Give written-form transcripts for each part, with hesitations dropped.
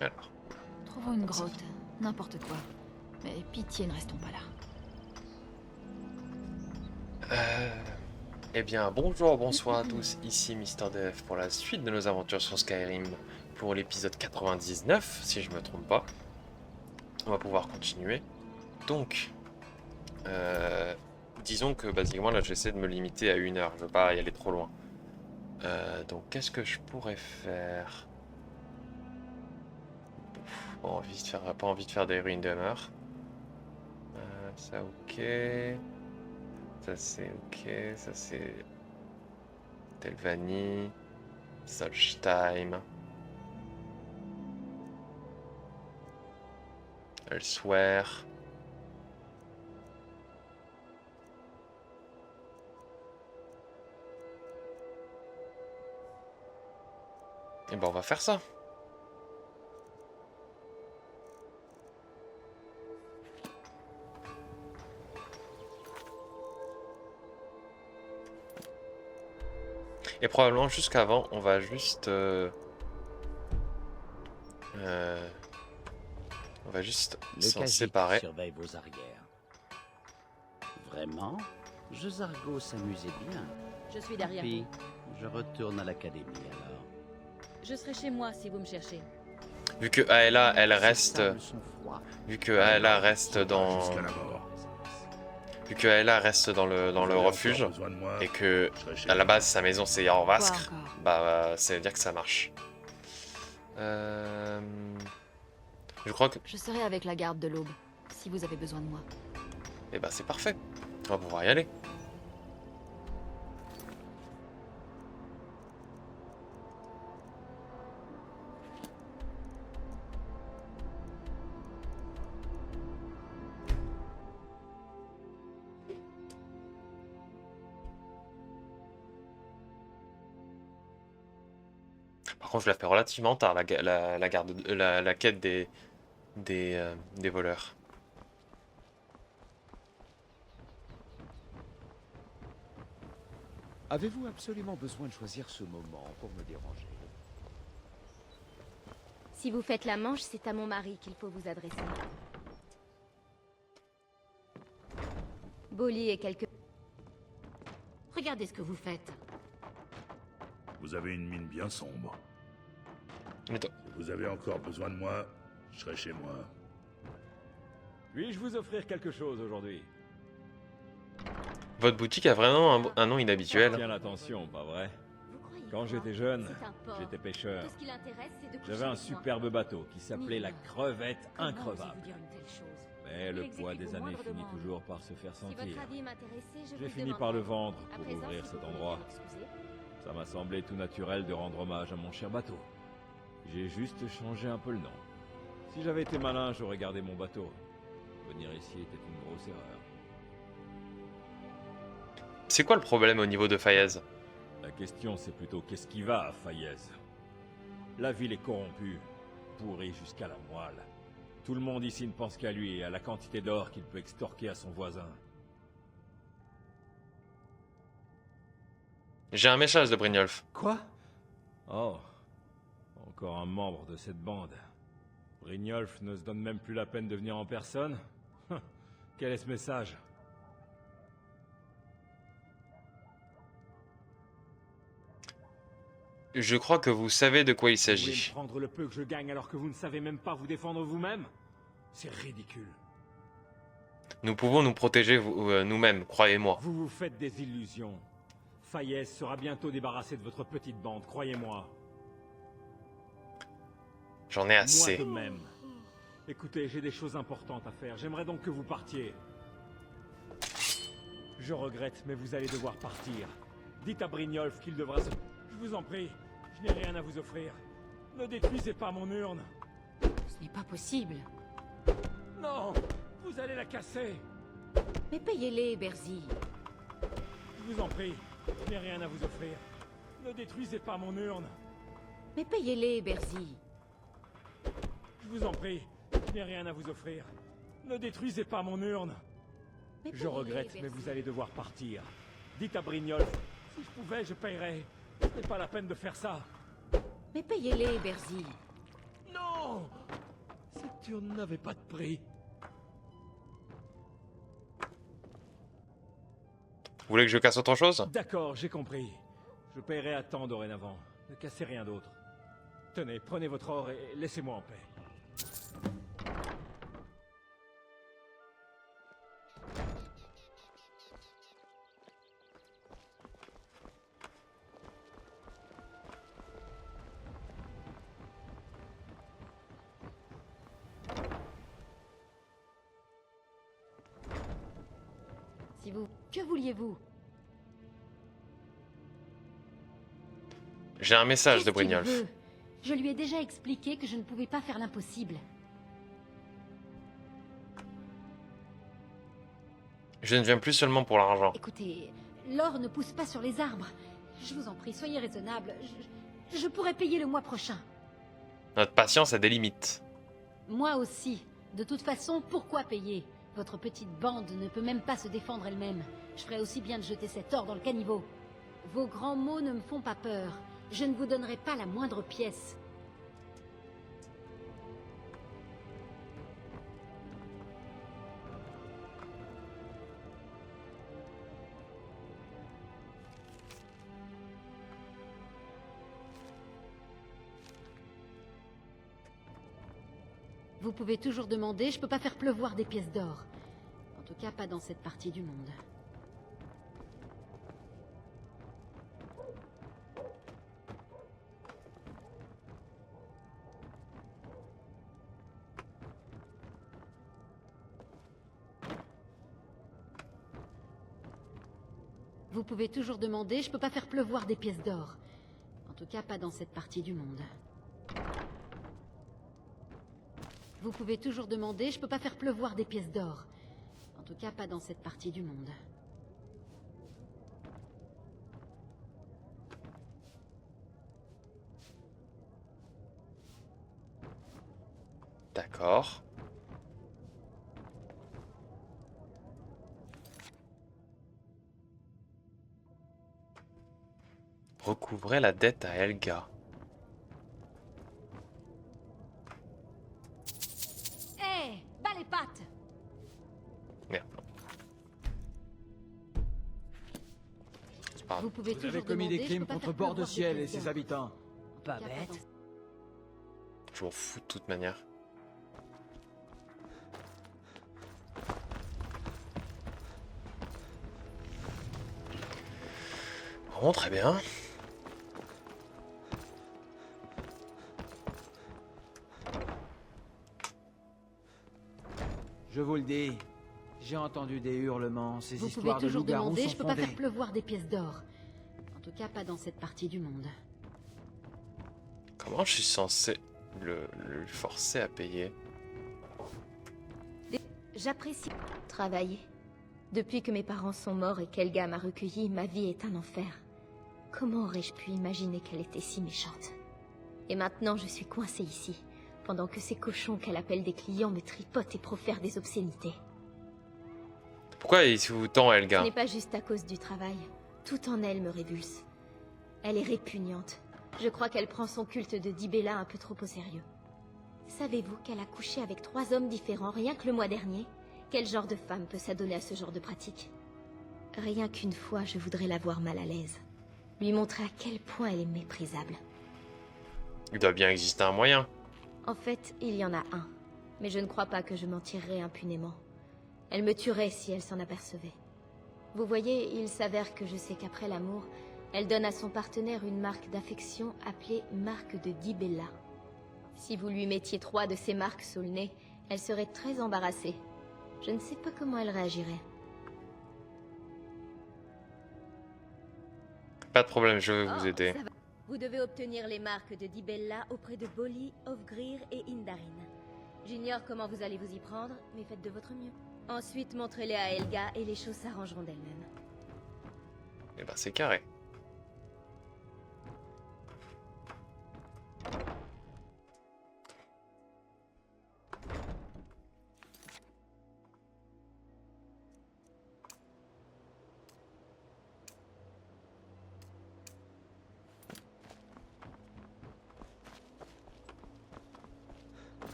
Alors. Trouvons une grotte, n'importe quoi. Mais pitié, ne restons pas là. Euh, Eh bien, bonjour, bonsoir à tous, ici Mister Def pour la suite de nos aventures sur Skyrim pour l'épisode 99, si je me trompe pas. On va pouvoir continuer. Donc, euh, disons que basiquement là j'essaie de me limiter à 1 heure, je veux pas y aller trop loin. Donc, qu'est-ce que je pourrais faire? Pas envie de faire des ruines demeure. Ça ok. Ça c'est ok, ça c'est Telvanni, Solstheim, Elsewhere. Et ben on va faire ça. Et probablement jusqu'avant, on va juste on va juste s'en Le séparer. surveille vos arrières. Vraiment, Jezargo s'amusait bien. Je suis derrière Puis, vous. je retourne à l'académie alors. Je serai chez moi si vous me cherchez. Vu que Aela, elle Ces reste, sables sont froids. vu que Aela reste dans, Jusqu'à la mort. vu que Aela reste dans le refuge Besoin de moi, et que je serai chez à la moi. base sa maison c'est Quoi Orvaskr, encore? bah ça veut dire que ça marche. Je crois que, Je serai avec la garde de l'aube, si vous avez besoin de moi. eh ben c'est parfait. On va pouvoir y aller. Par contre, je la fais relativement tard, la garde, la quête des voleurs. Avez-vous absolument besoin de choisir ce moment pour me déranger? Si vous faites la manche, c'est à mon mari qu'il faut vous adresser. Bolly et quelques... Regardez ce que vous faites. Vous avez une mine bien sombre. Mais toi- Si vous avez encore besoin de moi, je serai chez moi. Puis-je vous offrir quelque chose aujourd'hui? Votre boutique a vraiment un nom inhabituel. Tiens l'attention, pas vrai? Vous croyez Quand quoi j'étais jeune, C'est un port. j'étais pêcheur. Tout ce qui l'intéresse, c'est de coucher J'avais un avec moi. superbe bateau qui s'appelait la Nina, crevette Comment increvable. osez-vous dire une telle chose? Mais le Il poids exécute des au années moindre finit demande. toujours par se faire Si sentir. votre avis m'intéressait, je J'ai vous fini demanderai. par le vendre À pour présent, ouvrir si cet vous voulez endroit. bien m'excuser. Ça m'a semblé tout naturel de rendre hommage à mon cher bateau. J'ai juste changé un peu le nom. Si j'avais été malin, j'aurais gardé mon bateau. Venir ici était une grosse erreur. C'est quoi le problème au niveau de Fayez? La question, c'est plutôt qu'est-ce qui va à Fayez? La ville est corrompue, pourrie jusqu'à la moelle. Tout le monde ici ne pense qu'à lui et à la quantité d'or qu'il peut extorquer à son voisin. J'ai un message de Brynjolf. Quoi? Oh, encore un membre de cette bande. Brynjolf ne se donne même plus la peine de venir en personne? Quel est ce message? Je crois que vous savez de quoi il Vous voulez s'agit. me prendre le peu que je gagne alors que vous ne savez même pas vous défendre vous-même? C'est ridicule. Nous pouvons nous protéger nous-mêmes, croyez-moi. Vous vous faites des illusions. Fayez sera bientôt débarrassé de votre petite bande, croyez-moi. J'en ai Moi assez. de même. Écoutez, j'ai des choses importantes à faire. J'aimerais donc que vous partiez. Je regrette, mais vous allez devoir partir. Dites à Brynjolf qu'il devra se... Je vous en prie, je n'ai rien à vous offrir. Ne détruisez pas mon urne. Ce n'est pas possible. Non, vous allez la casser. Mais payez-les, Berzy. Je vous en prie, je n'ai rien à vous offrir. Ne détruisez pas mon urne. Mais payez-les, Berzy. Je vous en prie, je n'ai rien à vous offrir. Ne détruisez pas mon urne. Mais Je payez-les, regrette, mais Berzy. vous allez devoir partir. Dites à Brynjolf, si je pouvais, je paierais. Ce n'est pas la peine de faire ça. Mais payez-les, Berzy. Non! Cette urne n'avait pas de prix. Vous voulez que je casse autre chose? D'accord, j'ai compris. Je paierai à temps dorénavant. Ne cassez rien d'autre. Tenez, prenez votre or et laissez-moi en paix. Si vous... Que vouliez-vous? J'ai un message de Qu'est-ce qu'il Brynjolf. veut? Je lui ai déjà expliqué que je ne pouvais pas faire l'impossible. Je ne viens plus seulement pour l'argent. Écoutez, l'or ne pousse pas sur les arbres. Je vous en prie, soyez raisonnable. Je pourrais payer le mois prochain. Notre patience a des limites. Moi aussi. De toute façon, pourquoi payer? Votre petite bande ne peut même pas se défendre elle-même. Je ferais aussi bien de jeter cet or dans le caniveau. Vos grands mots ne me font pas peur. Je ne vous donnerai pas la moindre pièce. Vous pouvez toujours demander, je peux pas faire pleuvoir des pièces d'or. En tout cas, pas dans cette partie du monde. Vous pouvez toujours demander, je peux pas faire pleuvoir des pièces d'or. En tout cas, pas dans cette partie du monde. Vous pouvez toujours demander, je peux pas faire pleuvoir des pièces d'or. En tout cas, pas dans cette partie du monde. D'accord. Recouvrez la dette à Helga. Hé, bas les pattes! Merde. C'est pas grave. Vous pouvez Vous toujours avez commis demander, des je crimes peux pas contre faire Bord de pleuvoir des Ciel et pièces ses d'or. habitants. En tout Pas cas, bête. dans- Je m'en fous de toute manière. Bon, très bien. Je vous le dis, j'ai entendu des hurlements, ces Vous pouvez histoires de toujours loups-garous demander, sont je peux pas fondées. faire pleuvoir des pièces d'or. En tout cas, pas dans cette partie du monde. Comment je suis censé le forcer à payer? J'apprécie travailler. Depuis que mes parents sont morts et qu'Helga m'a recueilli, ma vie est un enfer. Comment aurais-je pu imaginer qu'elle était si méchante? Et maintenant, je suis coincée ici, pendant que ces cochons qu'elle appelle des clients me tripotent et profèrent des obscénités. Pourquoi il vous tend Ce Helga? n'est pas juste à cause du travail. Tout en elle me révulse. Elle est répugnante. Je crois qu'elle prend son culte de Dibella un peu trop au sérieux. Savez-vous qu'elle a couché avec 3 hommes différents rien que le mois dernier? Quel genre de femme peut s'adonner à ce genre de pratique? Rien qu'une fois, je voudrais la voir mal à l'aise. Lui montrer à quel point elle est méprisable. Il doit bien exister un moyen. En fait, il y en a un. Mais je ne crois pas que je m'en tirerais impunément. Elle me tuerait si elle s'en apercevait. Vous voyez, il s'avère que je sais qu'après l'amour, elle donne à son partenaire une marque d'affection appelée marque de Dibella. Si vous lui mettiez 3 de ces marques sous le nez, elle serait très embarrassée. Je ne sais pas comment elle réagirait. Pas de problème, je vais vous Oh, aider. ça va. Vous devez obtenir les marques de Dibella auprès de Bolli, Ofgrir et Indarin. J'ignore comment vous allez vous y prendre, mais faites de votre mieux. Ensuite, montrez-les à Helga et les choses s'arrangeront d'elles-mêmes. Eh ben c'est carré.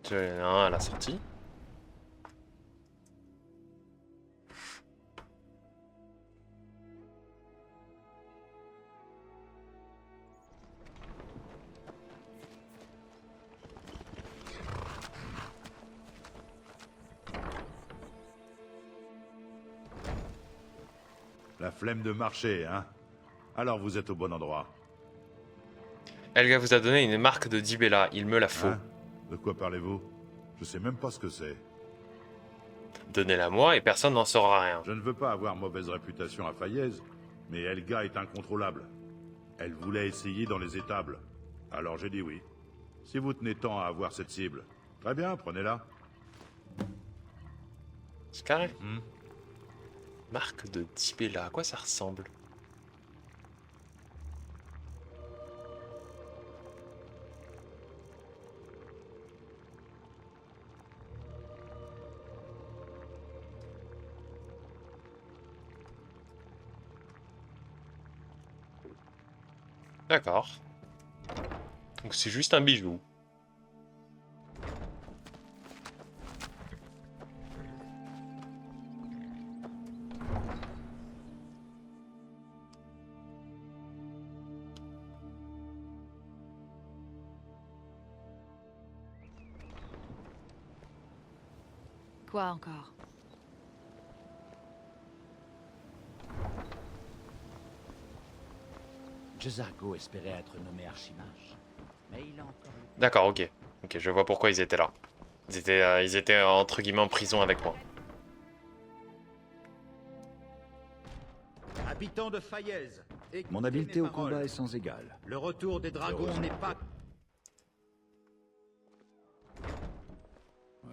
J'en ai un à la sortie. La flemme de marcher, hein? Alors vous êtes au bon endroit. Helga vous a donné une marque de Dibella, il me la faut. Hein? De quoi parlez-vous? Je sais même pas ce que c'est. Donnez-la moi et personne n'en saura rien. Je ne veux pas avoir mauvaise réputation à Fayez, mais Helga est incontrôlable. Elle voulait essayer dans les étables. Alors j'ai dit oui. Si vous tenez tant à avoir cette cible, très bien, prenez-la. C'est carré. Marque de Dibella, à quoi ça ressemble? D'accord. Donc c'est juste un bijou. Quoi encore? Jezargo espérait être nommé archimage, mais il a encore... D'accord, ok. Ok, je vois pourquoi ils étaient là. Ils étaient entre guillemets en prison avec moi. Habitants de Fayez, Mon habileté au combat est sans égale. le retour des dragons n'est pas...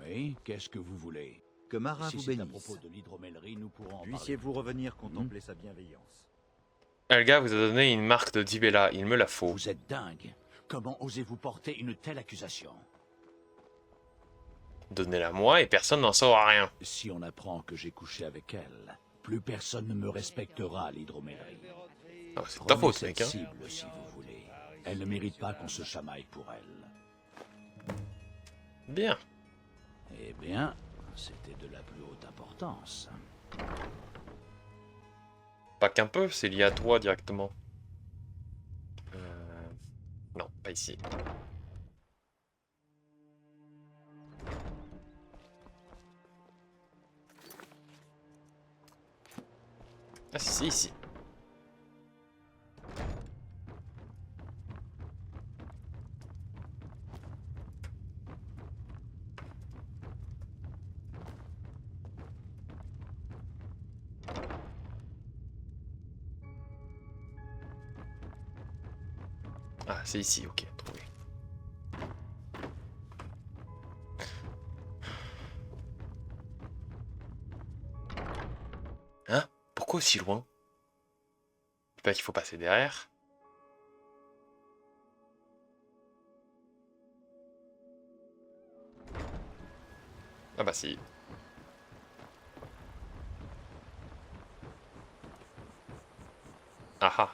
Oui, qu'est-ce que vous voulez? Que Mara Si vous c'est à bénisse. propos de l'hydromellerie, nous pourrons en parler. Puissiez-vous revenir contempler sa bienveillance. Helga vous a donné une marque de Dibella, il me la faut. Vous êtes dingue. Comment osez-vous porter une telle accusation? Donnez-la moi et personne n'en saura rien. Si on apprend que j'ai couché avec elle, plus personne ne me respectera à l'hydromellerie. Ah, c'est ta Prenez faute, cette mec. Hein. cible, si vous voulez. Elle ne mérite pas qu'on se chamaille pour elle. Bien. Eh bien, c'était de la plus haute importance. Pas qu'un peu, c'est lié à toi directement. Non, pas ici. Ah si, c'est ici. Ah, c'est ici, ok, trouvé. Hein? Pourquoi aussi loin? Je sais pas qu'il faut passer derrière. Ah bah si. Ah ah.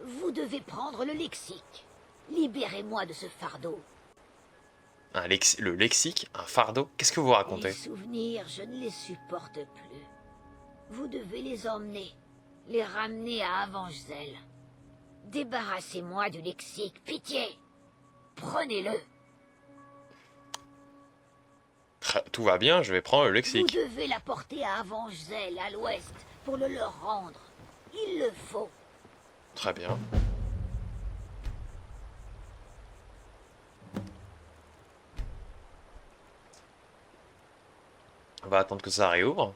Vous devez prendre le lexique. Libérez-moi de ce fardeau. Le lexique, un fardeau. Qu'est-ce que vous racontez? Les souvenirs, je ne les supporte plus. Vous devez les emmener, les ramener à Avangezel. Débarrassez-moi du lexique, pitié. Prenez-le. Tout va bien, je vais prendre le Vous lexique. devez l'apporter à Avangezel, à l'ouest, pour le leur rendre. Il le faut. Très bien. On va attendre que ça réouvre.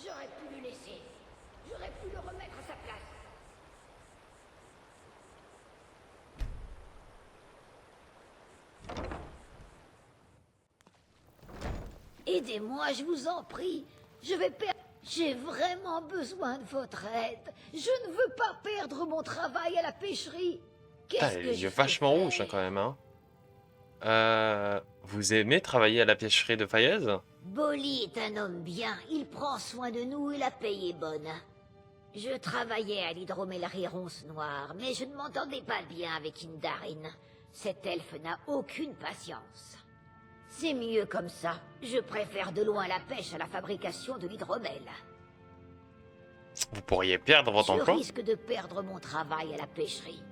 J'aurais pu le laisser. J'aurais pu le remettre à sa place. Aidez-moi, je vous en prie. Je vais perdre. J'ai vraiment besoin de votre aide. Je ne veux pas perdre mon travail à la pêcherie. Putain, Qu'est-ce que les je yeux peux vachement rouges faire? hein, quand même. Hein. Vous aimez travailler à la pêcherie de Fayez? Bolly est un homme bien. Il prend soin de nous et la paye est bonne. Je travaillais à l'hydromellerie Ronce Noire, mais je ne m'entendais pas bien avec Indarin. Cet elfe n'a aucune patience. C'est mieux comme ça. Je préfère de loin la pêche à la fabrication de l'hydromel. Vous pourriez perdre votre Je emploi? risque de perdre mon travail à la pêcherie.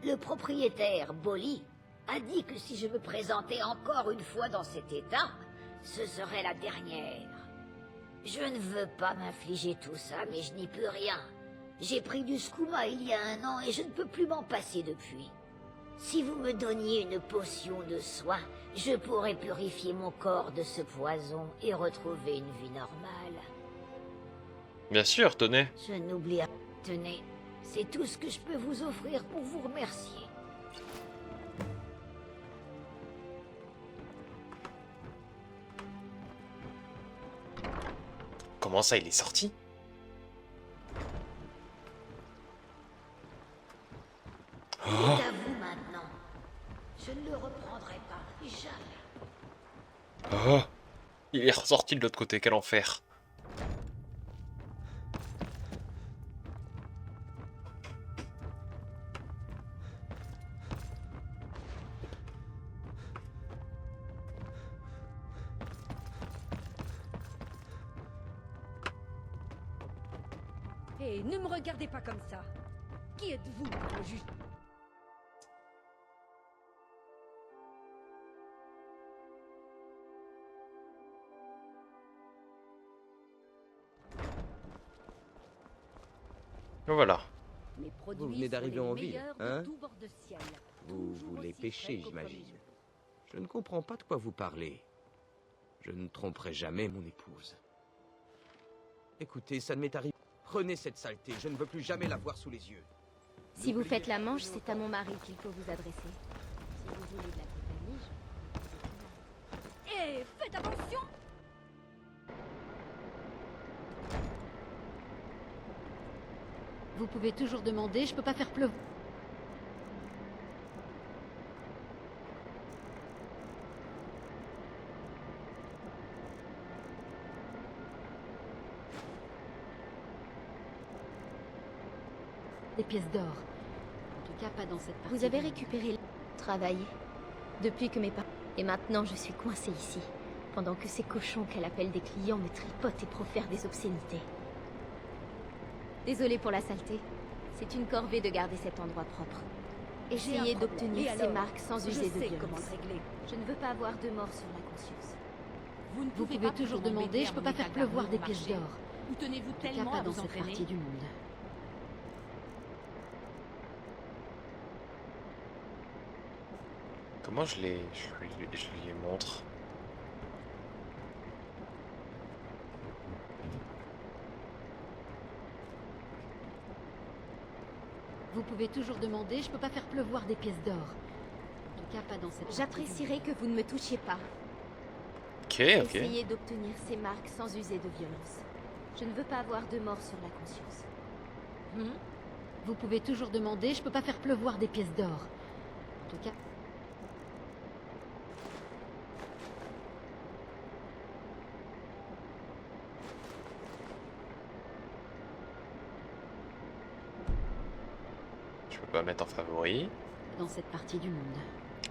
Le propriétaire, Bolly, a dit que si je me présentais encore une fois dans cet état, ce serait la dernière. Je ne veux pas m'infliger tout ça, mais je n'y peux rien. J'ai pris du skouma il y a 1 an et je ne peux plus m'en passer depuis. Si vous me donniez une potion de soin, je pourrais purifier mon corps de ce poison et retrouver une vie normale. Bien sûr, tenez. Je n'oublie pas. Tenez, c'est tout ce que je peux vous offrir pour vous remercier. Comment ça, il est sorti? Il est à vous maintenant. Je ne le reprendrai pas, jamais. Oh, il est ressorti de l'autre côté, quel enfer. Hé, ne me regardez pas comme ça. Qui êtes-vous pour me juger? Voilà. Mes produits Vous venez sont d'arriver les en ville, meilleurs de hein? tout bord de ciel. Vous Toujours voulez aussi pêcher, frais qu'au j'imagine. premier jour. Je ne comprends pas de quoi vous parlez. Je ne tromperai jamais mon épouse. Écoutez, ça ne m'est arrivé. Prenez cette saleté, je ne veux plus jamais la voir sous les yeux. Si vous faites la manche, c'est à mon mari qu'il faut vous adresser. Si vous voulez de la compagnie, Hé, faites attention! Vous pouvez toujours demander, je peux pas faire pleuvoir. Des pièces d'or. En tout cas, pas dans cette partie. vous avez récupéré le travail depuis que mes parents... Et maintenant, je suis coincée ici, pendant que ces cochons qu'elle appelle des clients me tripotent et profèrent des obscénités. Désolée pour la saleté. C'est une corvée de garder cet endroit propre. Essayez J'ai un problème. d'obtenir Et ces alors? marques sans Je user de sais comment violence. le régler. Je ne veux pas avoir de mort sur la conscience. Vous ne Vous pouvez pouvez pas toujours m'embêter demander, à je peux mon pas faire état pleuvoir d'amour des pièces marché. d'or. Où tenez-vous En tout cas, tellement pas à dans vous cette entraîner? partie du monde. Comment je les montre? Vous pouvez toujours demander, je peux pas faire pleuvoir des pièces d'or. En tout cas, pas dans cette partie du J'apprécierais que vous ne me touchiez pas. Ok, ok. Essayez d'obtenir ces marques sans user de violence. Je ne veux pas avoir de mort sur la conscience. Vous pouvez toujours demander, je peux pas faire pleuvoir des pièces d'or. En tout cas... Je peux pas mettre en favori. Dans cette partie du monde.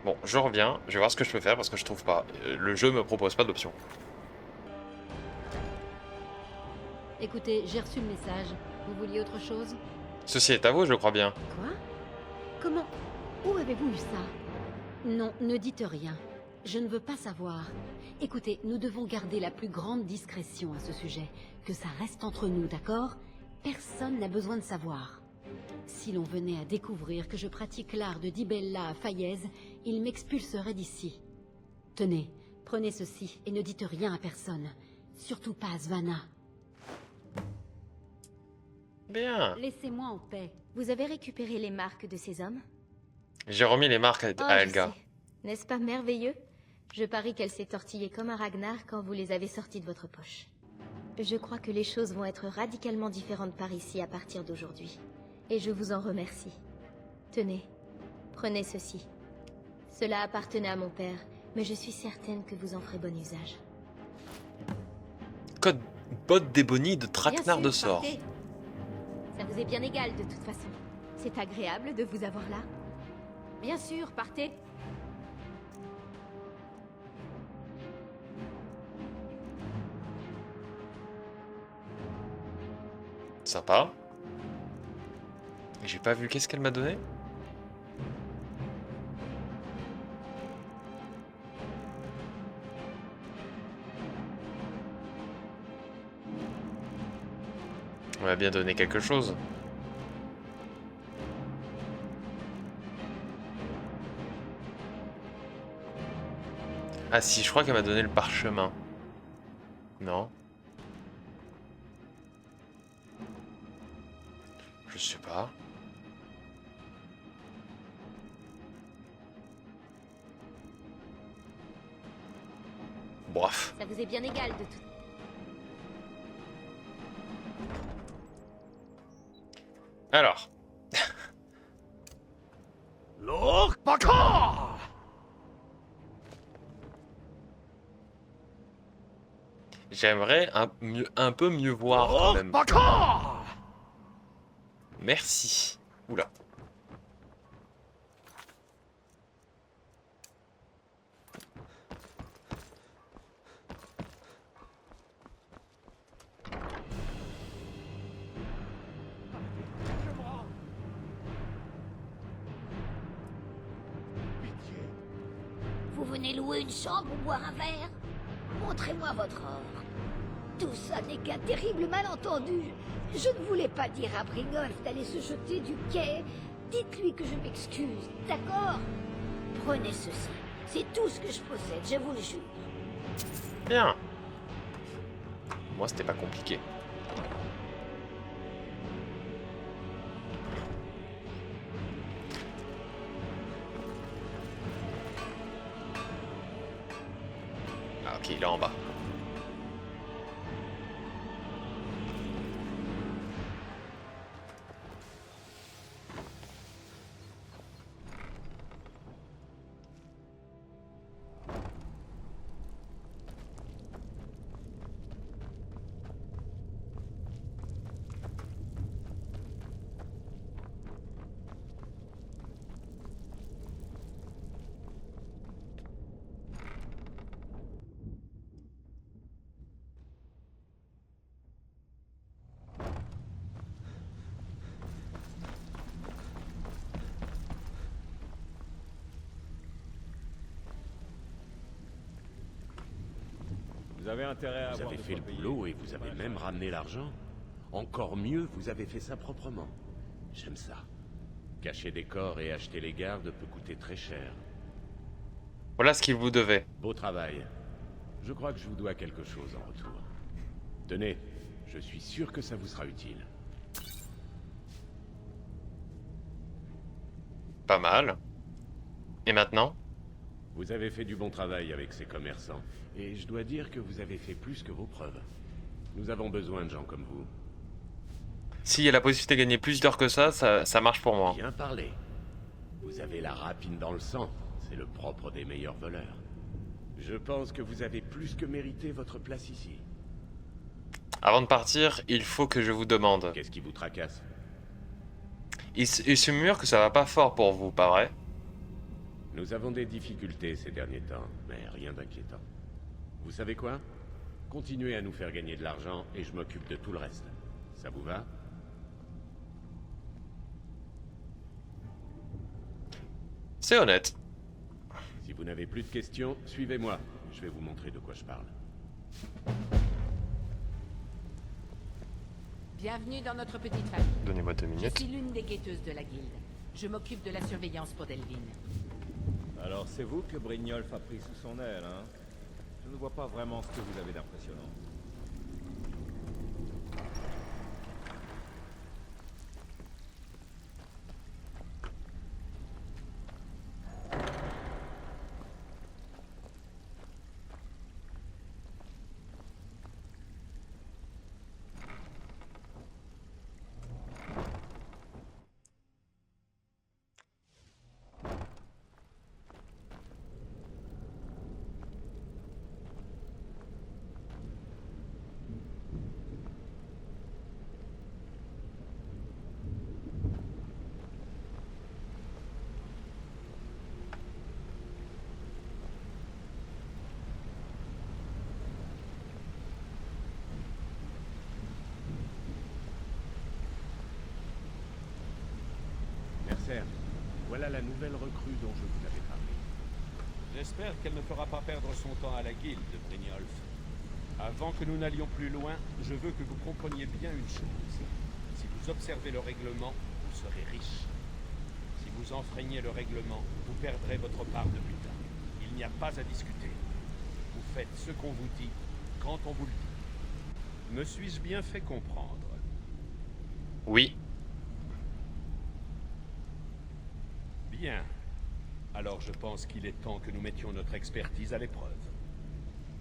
Bon, je reviens, je vais voir ce que je peux faire parce que je trouve pas. Le jeu me propose pas d'option. Écoutez, j'ai reçu le message. Vous vouliez autre chose? Ceci est à vous, je crois bien. Quoi? Comment? Où avez-vous eu ça? Non, ne dites rien. Je ne veux pas savoir. Écoutez, nous devons garder la plus grande discrétion à ce sujet. Que ça reste entre nous, d'accord? Personne n'a besoin de savoir. Si l'on venait à découvrir que je pratique l'art de Dibella à Fayez, il m'expulserait d'ici. Tenez, prenez ceci et ne dites rien à personne. Surtout pas à Svanna. Bien. Laissez-moi en paix. Vous avez récupéré les marques de ces hommes? J'ai remis les marques Oh, à je Helga. sais. N'est-ce pas merveilleux? Je parie qu'elle s'est tortillée comme un Ragnar quand vous les avez sortis de votre poche. Je crois que les choses vont être radicalement différentes par ici à partir d'aujourd'hui. Et je vous en remercie. Tenez, prenez ceci. Cela appartenait à mon père, mais je suis certaine que vous en ferez bon usage. Code botte d'ébony de Bien traquenard sûr, de sort. partez. Ça vous est bien égal de toute façon. C'est agréable de vous avoir là. Bien sûr, partez. Sympa. J'ai pas vu, qu'est-ce qu'elle m'a donné? On m'a bien donné quelque chose. Ah si, je crois qu'elle m'a donné le parchemin. Non? Je sais pas. Bref. Ça vous est bien égal de tout. Alors. J'aimerais un peu mieux voir quand même. Merci. Oula. Vous venez louer une chambre ou boire un verre? Montrez-moi votre or. Tout ça n'est qu'un terrible malentendu. Je ne voulais pas dire à Brigolf d'aller se jeter du quai. Dites-lui que je m'excuse, d'accord? Prenez ceci. C'est tout ce que je possède, je vous le jure. Bien. Moi, c'était pas compliqué. Ah, ok, il est en bas. Vous avez intérêt à Vous avoir avez de fait quoi le payer. boulot et vous avez même ramené l'argent. Encore mieux, vous avez fait ça proprement. J'aime ça. Cacher des corps et acheter les gardes peut coûter très cher. Voilà ce qu'il vous devait. Beau travail. Je crois que je vous dois quelque chose en retour. Tenez, je suis sûr que ça vous sera utile. Pas mal. Et maintenant? Vous avez fait du bon travail avec ces commerçants. Et je dois dire que vous avez fait plus que vos preuves. Nous avons besoin de gens comme vous. S'il y a la possibilité de gagner plus d'heures que ça marche pour moi. Bien parlé. Vous avez la rapine dans le sang. C'est le propre des meilleurs voleurs. Je pense que vous avez plus que mérité votre place ici. Avant de partir, il faut que je vous demande. Qu'est-ce qui vous tracasse? Il se murmure que ça va pas fort pour vous, pas vrai? Nous avons des difficultés ces derniers temps, mais rien d'inquiétant. Vous savez quoi? Continuez à nous faire gagner de l'argent et je m'occupe de tout le reste. Ça vous va? C'est honnête. Si vous n'avez plus de questions, suivez-moi. Je vais vous montrer de quoi je parle. Bienvenue dans notre petite famille. Donnez-moi 2 Je minutes. suis l'une des guetteuses de la guilde. Je m'occupe de la surveillance pour Delvin. Alors c'est vous que Brignold a pris sous son aile, hein? Je ne vois pas vraiment ce que vous avez d'impressionnant. Mercer, voilà la nouvelle recrue dont je vous avais parlé. J'espère qu'elle ne fera pas perdre son temps à la guilde, Brynjolf. Avant que nous n'allions plus loin, je veux que vous compreniez bien une chose. Si vous observez le règlement, vous serez riche. Si vous enfreignez le règlement, vous perdrez votre part de butin. Il n'y a pas à discuter. Vous faites ce qu'on vous dit, quand on vous le dit. Me suis-je bien fait comprendre? Oui. Bien. Alors je pense qu'il est temps que nous mettions notre expertise à l'épreuve.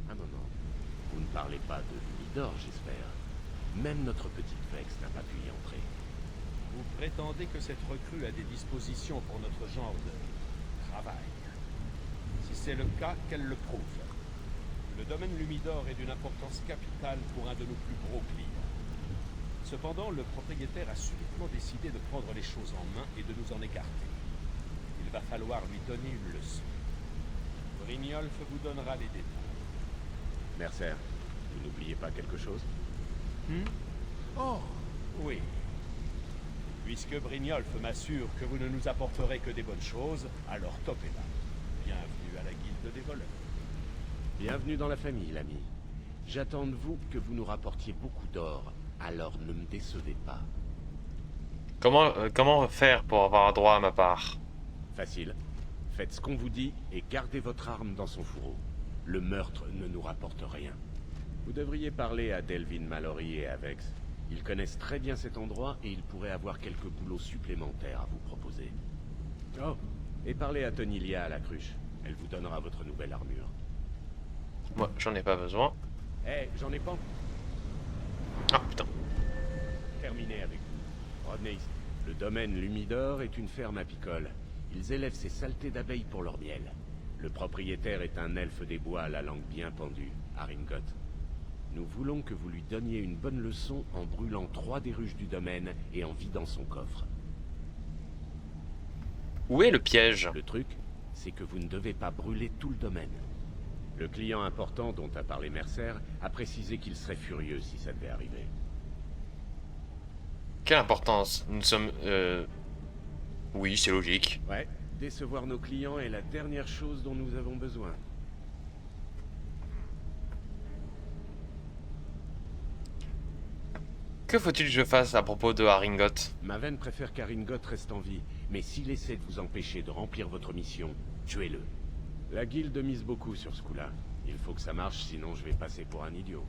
Un moment. Vous ne parlez pas de Lumidor, j'espère. Même notre petite Vex n'a pas pu y entrer. Vous prétendez que cette recrue a des dispositions pour notre genre de travail. Si c'est le cas, qu'elle le prouve. Le domaine Lumidor est d'une importance capitale pour un de nos plus gros clients. Cependant, le propriétaire a subitement décidé de prendre les choses en main et de nous en écarter. Il va falloir lui donner une leçon. Brynjolf vous donnera les détails. Mercer, vous n'oubliez pas quelque chose? Oh, oui. Puisque Brynjolf m'assure que vous ne nous apporterez que des bonnes choses, alors topez-la. Bienvenue à la guilde des voleurs. Bienvenue dans la famille, l'ami. J'attends de vous que vous nous rapportiez beaucoup d'or, alors ne me décevez pas. Comment faire pour avoir droit à ma part? Facile. Faites ce qu'on vous dit et gardez votre arme dans son fourreau. Le meurtre ne nous rapporte rien. Vous devriez parler à Delvin Mallory et à Vex. Ils connaissent très bien cet endroit et ils pourraient avoir quelques boulots supplémentaires à vous proposer. Oh, et parlez à Tonilia à la cruche. Elle vous donnera votre nouvelle armure. Moi, j'en ai pas besoin. Eh, j'en ai pas. Ah, putain. Terminé avec vous. Revenez ici. Le domaine Lumidor est une ferme apicole. Ils élèvent ces saletés d'abeilles pour leur miel. Le propriétaire est un elfe des bois à la langue bien pendue, Haringot. Nous voulons que vous lui donniez une bonne leçon en brûlant 3 des ruches du domaine et en vidant son coffre. Où est le piège? Le truc, c'est que vous ne devez pas brûler tout le domaine. Le client important dont a parlé Mercer a précisé qu'il serait furieux si ça devait arriver. Quelle importance? Nous sommes... Oui, c'est logique. Ouais, décevoir nos clients est la dernière chose dont nous avons besoin. Que faut-il que je fasse à propos de Haringot? Maven préfère qu'Haringot reste en vie, mais s'il essaie de vous empêcher de remplir votre mission, tuez-le. La guilde mise beaucoup sur ce coup-là. Il faut que ça marche, sinon je vais passer pour un idiot.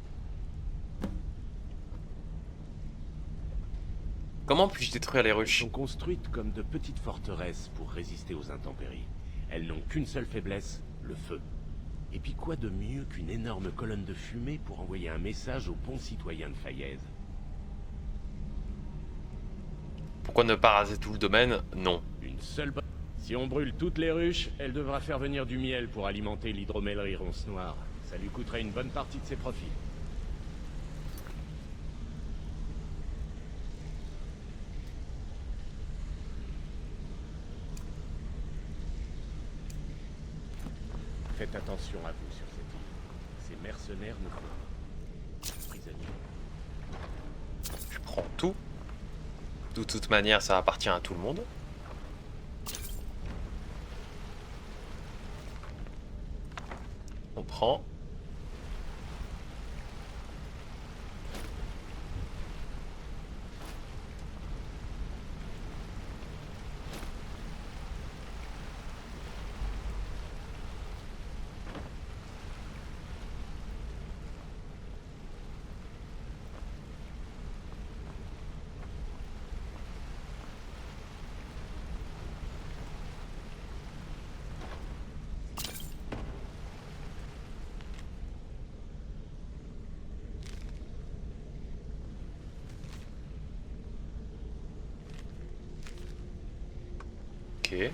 Comment puis-je détruire les Elles ruches? sont construites comme de petites forteresses pour résister aux intempéries. Elles n'ont qu'une seule faiblesse, le feu. Et puis quoi de mieux qu'une énorme colonne de fumée pour envoyer un message aux bons citoyens de Fayez? Pourquoi ne pas raser tout le domaine? Non. Une seule bonne... Si on brûle toutes les ruches, elle devra faire venir du miel pour alimenter l'hydromellerie ronce noire. Ça lui coûterait une bonne partie de ses profits. Faites attention à vous sur cette île. Ces mercenaires ne font pas. Prisonniers. Je prends tout. De toute manière, ça appartient à tout le monde. On prend. Ok.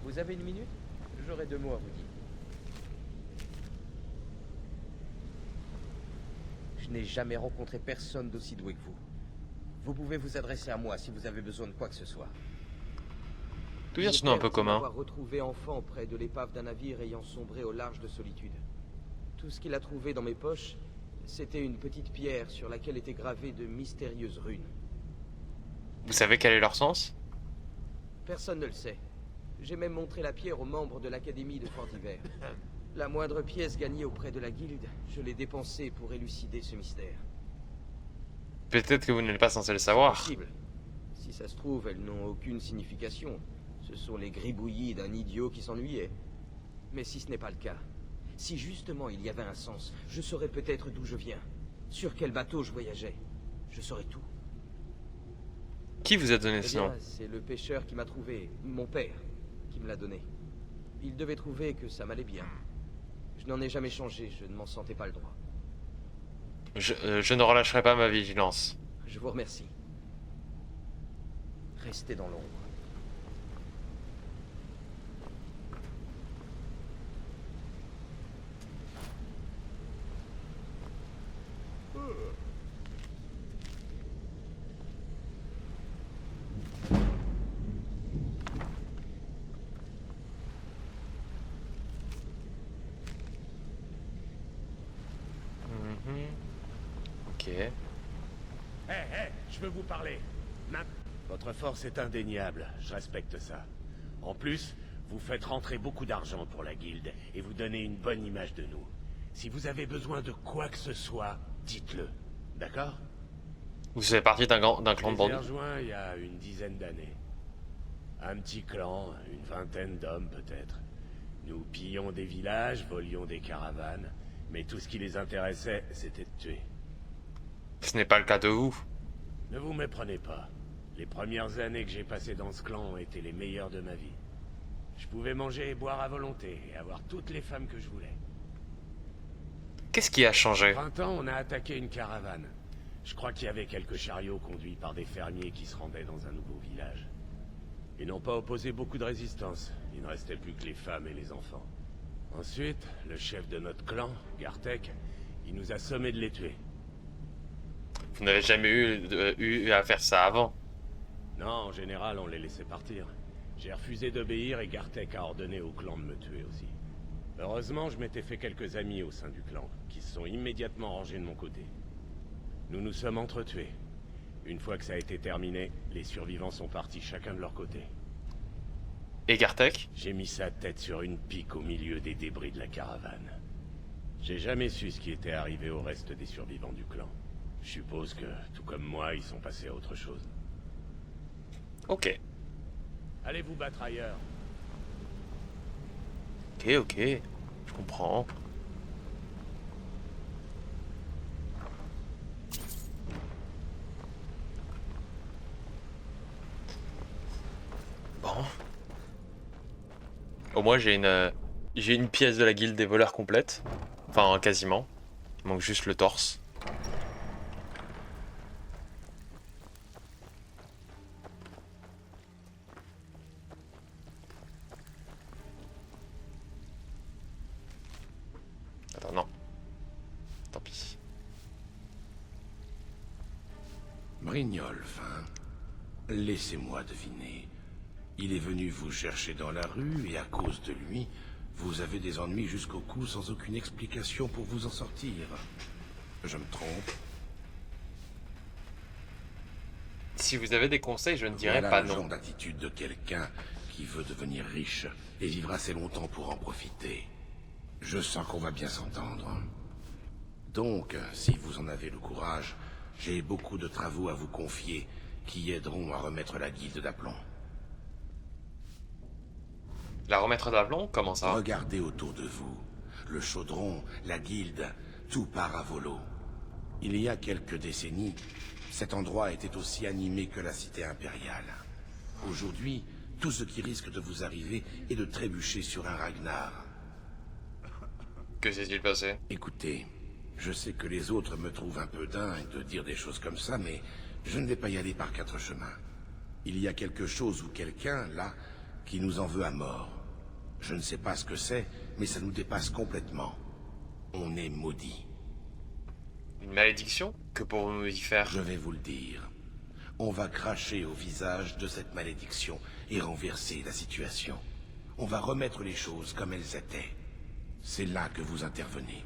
Vous avez une minute? J'aurai 2 mots à vous dire. je n'ai jamais rencontré personne d'aussi doué que vous. Vous pouvez vous adresser à moi si vous avez besoin de quoi que ce soit. D'où vient ce nom un peu commun? Avoir retrouvé enfant près de l'épave d'un navire ayant sombré au large de Solitude. Tout ce qu'il a trouvé dans mes poches, c'était une petite pierre sur laquelle étaient gravées de mystérieuses runes. Vous savez quel est leur sens? Personne ne le sait. J'ai même montré la pierre aux membres de l'Académie de Fort-Hiver. La moindre pièce gagnée auprès de la guilde, je l'ai dépensée pour élucider ce mystère. Peut-être que vous n'êtes pas censé le savoir. Possible. Si ça se trouve, elles n'ont aucune signification. Ce sont les gribouillis d'un idiot qui s'ennuyait. Mais si ce n'est pas le cas, si justement il y avait un sens, je saurais peut-être d'où je viens, sur quel bateau je voyageais. Je saurais tout. Qui vous a donné Eh ce bien, nom? c'est le pêcheur qui m'a trouvé, mon père, qui me l'a donné. Il devait trouver que ça m'allait bien. Je n'en ai jamais changé, je ne m'en sentais pas le droit. Je ne relâcherai pas ma vigilance. Je vous remercie. Restez dans l'ombre. Ok. Hé, je veux vous parler. Votre force est indéniable, je respecte ça. En plus, vous faites rentrer beaucoup d'argent pour la guilde et vous donnez une bonne image de nous. Si vous avez besoin de quoi que ce soit, dites-le. D'accord? Vous faites partie d'un clan de Je les ai bandits? rejoints il y a une dizaine d'années. Un petit clan, une vingtaine d'hommes peut-être. Nous pillions des villages, volions des caravanes, mais tout ce qui les intéressait, c'était de tuer. Ce n'est pas le cas de vous. Ne vous méprenez pas. Les premières années que j'ai passées dans ce clan ont été les meilleures de ma vie. Je pouvais manger et boire à volonté et avoir toutes les femmes que je voulais. Qu'est-ce qui a changé? Au printemps, on a attaqué une caravane. Je crois qu'il y avait quelques chariots conduits par des fermiers qui se rendaient dans un nouveau village. Ils n'ont pas opposé beaucoup de résistance. Il ne restait plus que les femmes et les enfants. Ensuite, le chef de notre clan, Gartek, il nous a sommé de les tuer. Vous n'avez jamais eu à faire ça avant? Non, en général, on les laissait partir. J'ai refusé d'obéir et Gartek a ordonné au clan de me tuer aussi. Heureusement, je m'étais fait quelques amis au sein du clan, qui se sont immédiatement rangés de mon côté. Nous nous sommes entretués. Une fois que ça a été terminé, les survivants sont partis chacun de leur côté. Et Gartek? J'ai mis sa tête sur une pique au milieu des débris de la caravane. J'ai jamais su ce qui était arrivé au reste des survivants du clan. Je suppose que, tout comme moi, ils sont passés à autre chose. Ok. Allez vous battre ailleurs. Ok, je comprends. Bon. Au moins j'ai une pièce de la guilde des voleurs complète. Enfin quasiment. Il manque juste le torse. Attends, non. Tant pis. Brignolf, hein? Laissez-moi deviner. Il est venu vous chercher dans la rue et à cause de lui, vous avez des ennuis jusqu'au cou sans aucune explication pour vous en sortir. Je me trompe? Si vous avez des conseils, je ne dirais Voilà pas le non. genre d'attitude de quelqu'un qui veut devenir riche et vivre assez longtemps pour en profiter. Je sens qu'on va bien s'entendre. Donc, si vous en avez le courage, j'ai beaucoup de travaux à vous confier qui aideront à remettre la guilde d'aplomb. La remettre d'aplomb? Comment ça? Regardez autour de vous. Le chaudron, la guilde, tout part à volo. Il y a quelques décennies, cet endroit était aussi animé que la cité impériale. Aujourd'hui, tout ce qui risque de vous arriver est de trébucher sur un Ragnar. Que s'est-il passé? Écoutez, je sais que les autres me trouvent un peu dingue de dire des choses comme ça, mais je ne vais pas y aller par quatre chemins. Il y a quelque chose ou quelqu'un, là, qui nous en veut à mort. Je ne sais pas ce que c'est, mais ça nous dépasse complètement. On est maudits. Une malédiction? Que pourrons-nous y faire? Je vais vous le dire. On va cracher au visage de cette malédiction et renverser la situation. On va remettre les choses comme elles étaient. C'est là que vous intervenez.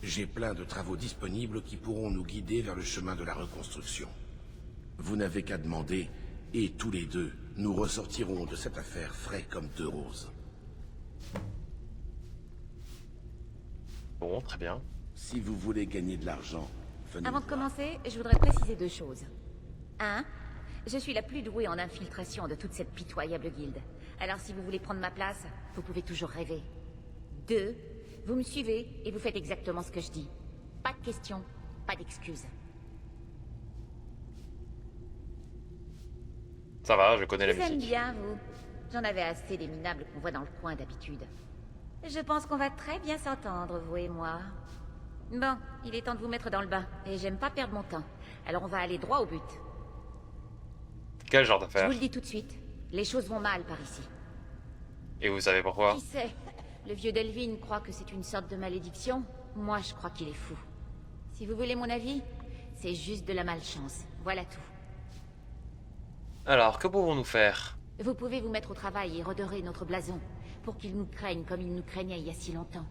J'ai plein de travaux disponibles qui pourront nous guider vers le chemin de la reconstruction. Vous n'avez qu'à demander, et tous les deux, nous ressortirons de cette affaire frais comme deux roses. Bon, très bien. Si vous voulez gagner de l'argent, venez. Avant de commencer, je voudrais préciser 2 choses. 1. Je suis la plus douée en infiltration de toute cette pitoyable guilde. Alors si vous voulez prendre ma place, vous pouvez toujours rêver. 2. Vous me suivez et vous faites exactement ce que je dis. Pas de questions, pas d'excuses. Ça va, je connais la Vous aimez musique. bien, vous. J'en avais assez des minables qu'on voit dans le coin d'habitude. Je pense qu'on va très bien s'entendre, vous et moi. Bon, il est temps de vous mettre dans le bain, et j'aime pas perdre mon temps. Alors on va aller droit au but. Quel genre Je d'affaire? vous le dis tout de suite, les choses vont mal par ici. Et vous savez pourquoi? Qui sait? Le vieux Delvin croit que c'est une sorte de malédiction. Moi, je crois qu'il est fou. Si vous voulez mon avis, c'est juste de la malchance. Voilà tout. Alors, que pouvons-nous faire? Vous pouvez vous mettre au travail et redorer notre blason, pour qu'il nous craigne comme il nous craignait il y a si longtemps.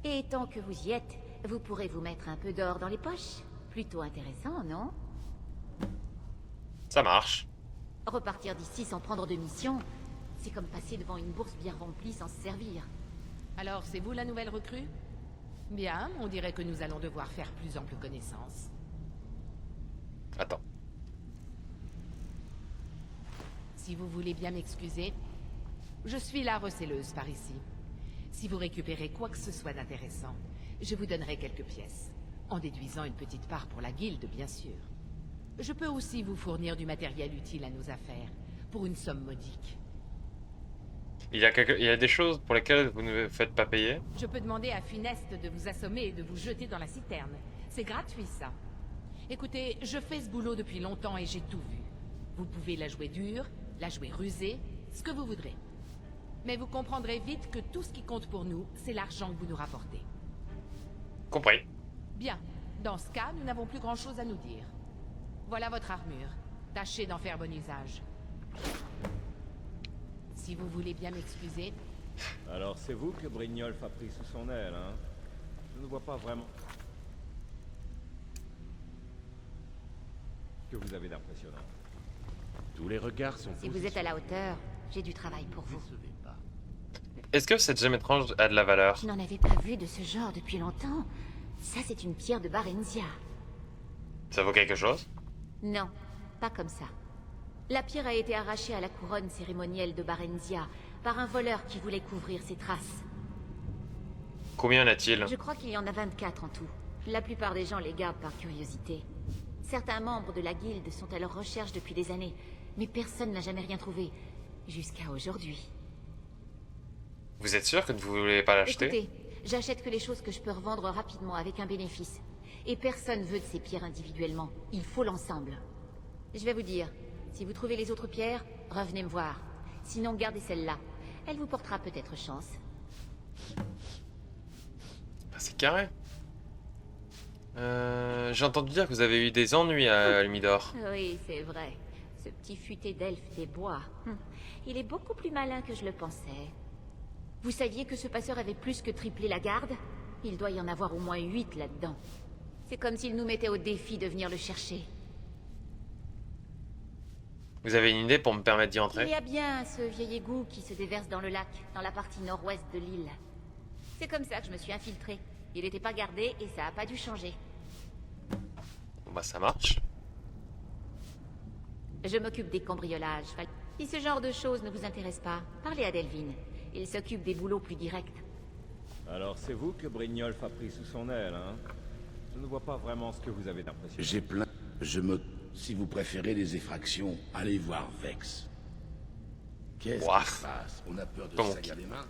Et tant que vous y êtes, vous pourrez vous mettre un peu d'or dans les poches. Plutôt intéressant, non? Ça marche. Repartir d'ici sans prendre de mission, c'est comme passer devant une bourse bien remplie sans se servir. Alors, c'est vous la nouvelle recrue? Bien, on dirait que nous allons devoir faire plus ample connaissance. Attends. Si vous voulez bien m'excuser, je suis la receleuse par ici. Si vous récupérez quoi que ce soit d'intéressant, je vous donnerai quelques pièces, en déduisant une petite part pour la guilde, bien sûr. Je peux aussi vous fournir du matériel utile à nos affaires, pour une somme modique. Il y a des choses pour lesquelles vous ne faites pas payer? Je peux demander à Funeste de vous assommer et de vous jeter dans la citerne. C'est gratuit, ça. Écoutez, je fais ce boulot depuis longtemps et j'ai tout vu. Vous pouvez la jouer dure, la jouer rusée, ce que vous voudrez. Mais vous comprendrez vite que tout ce qui compte pour nous, c'est l'argent que vous nous rapportez. Compris. Bien. Dans ce cas, nous n'avons plus grand-chose à nous dire. Voilà votre armure. Tâchez d'en faire bon usage. Si vous voulez bien m'excuser... Alors c'est vous que Brynjolf a pris sous son aile, hein? Je ne vois pas vraiment... que vous avez d'impressionnant. Tous les regards sont Si vous êtes à la hauteur, j'ai du travail pour vous. Est-ce que cette gemme étrange a de la valeur? Je n'en avais pas vu de ce genre depuis longtemps. Ça, c'est une pierre de Barenzia. Ça vaut quelque chose? Non, pas comme ça. La pierre a été arrachée à la couronne cérémonielle de Barenzia par un voleur qui voulait couvrir ses traces. Combien en a-t-il? Je crois qu'il y en a 24 en tout. La plupart des gens les gardent par curiosité. Certains membres de la guilde sont à leur recherche depuis des années, mais personne n'a jamais rien trouvé. Jusqu'à aujourd'hui. Vous êtes sûr que vous ne voulez pas l'acheter? Écoutez, j'achète que les choses que je peux revendre rapidement avec un bénéfice. Et personne veut de ces pierres individuellement. Il faut l'ensemble. Je vais vous dire, si vous trouvez les autres pierres, revenez me voir. Sinon, gardez celle-là. Elle vous portera peut-être chance. Ah, c'est carré. J'ai entendu dire que vous avez eu des ennuis à Almidor. Oui, c'est vrai. Ce petit futé d'elfe des bois. Il est beaucoup plus malin que je le pensais. Vous saviez que ce passeur avait plus que triplé la garde? Il doit y en avoir au moins 8 là-dedans. C'est comme s'il nous mettait au défi de venir le chercher. Vous avez une idée pour me permettre d'y Il entrer? y a bien ce vieil égout qui se déverse dans le lac, dans la partie nord-ouest de l'île. C'est comme ça que je me suis infiltrée. Il n'était pas gardé et ça a pas dû changer. Bon bah ça marche. Je m'occupe des cambriolages. Si ce genre de choses ne vous intéresse pas, parlez à Delvin. Il s'occupe des boulots plus directs. Alors c'est vous que Brynjolf a pris sous son aile, hein? Je ne vois pas vraiment ce que vous avez d'impressionnant. J'ai plein... Si vous préférez les effractions, allez voir Vex. Qu'est-ce qui se passe? On a peur de se salir les mains?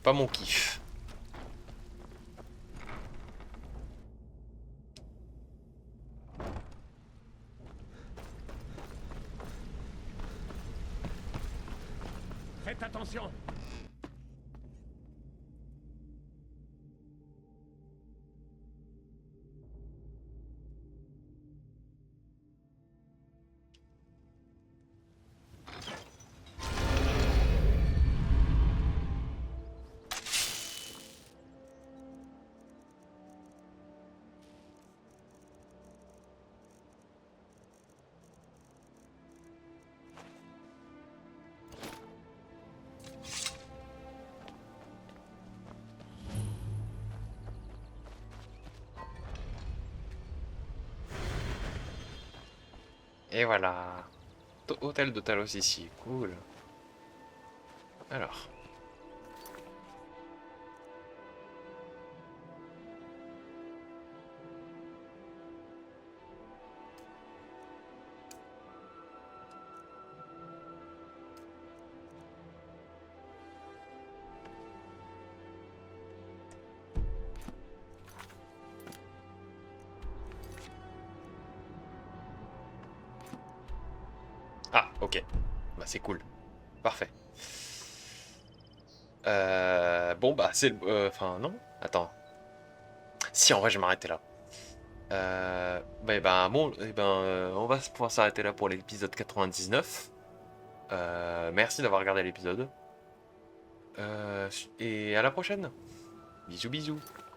Pas mon kiff. Faites attention! Et voilà. Hôtel de Talos ici, cool. Alors. Ah, ok. Bah c'est cool. Parfait. Bon bah c'est le... Enfin non. Attends. Si en vrai je vais m'arrêter là. On va pouvoir s'arrêter là pour l'épisode 99. Merci d'avoir regardé l'épisode. Et à la prochaine. Bisous bisous.